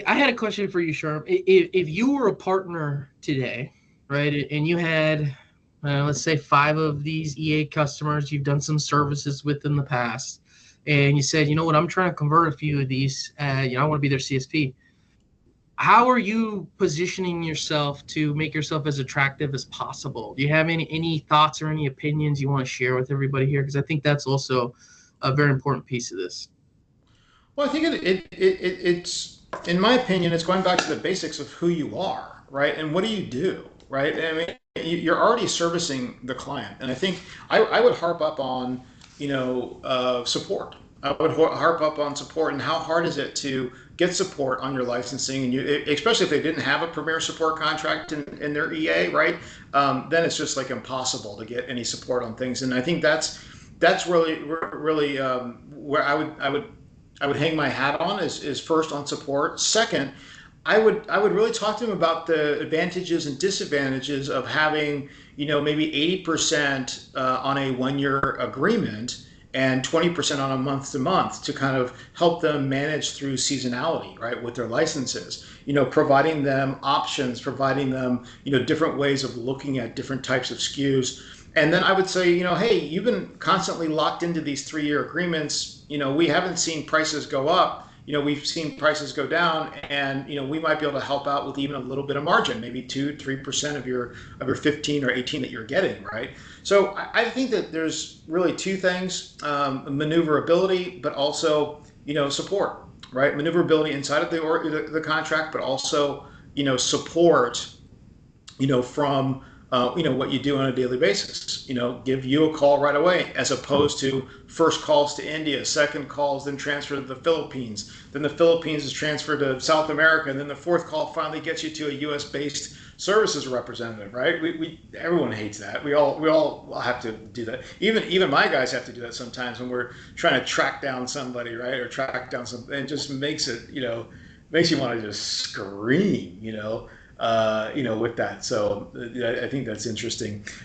I had a question for you, Sherm. If you were a partner today, right, and you had, let's say, five of these EA customers you've done some services with in the past, and you said, you know what, I'm trying to convert a few of these, I want to be their CSP. How are you positioning yourself to make yourself as attractive as possible? Do you have any thoughts or any opinions you want to share with everybody here? Because I think that's also a very important piece of this. Well, I think it's, in my opinion, it's going back to the basics of who you are, right? And what do you do, right? I mean, you're already servicing the client, and I think I would harp up on, support. I would harp up on support and how hard is it to get support on your licensing, and especially if they didn't have a premier support contract in their EA, right? Then it's just like impossible to get any support on things, and I think that's really where I would hang my hat on is first on support. Second, I would really talk to them about the advantages and disadvantages of having maybe 80% on a 1 year agreement and 20% on a month to month to kind of help them manage through seasonality, right, with their licenses. Providing them options, providing them different ways of looking at different types of SKUs. And then I would say, hey, you've been constantly locked into these 3 year agreements. We haven't seen prices go up. We've seen prices go down, and we might be able to help out with even a little bit of margin, maybe 2-3% of your 15 or 18 that you're getting, right? So I think that there's really two things: maneuverability, but also support, right? Maneuverability inside of the contract, but also support from what you do on a daily basis. Give you a call right away, as opposed to first calls to India, second calls, then transfer to the Philippines, then the Philippines is transferred to South America, and then the fourth call finally gets you to a U.S. based services representative, right? We everyone hates that. We all have to do that. Even my guys have to do that sometimes when we're trying to track down somebody, right, or track down something. It just makes you want to just scream, with that. So I think that's interesting.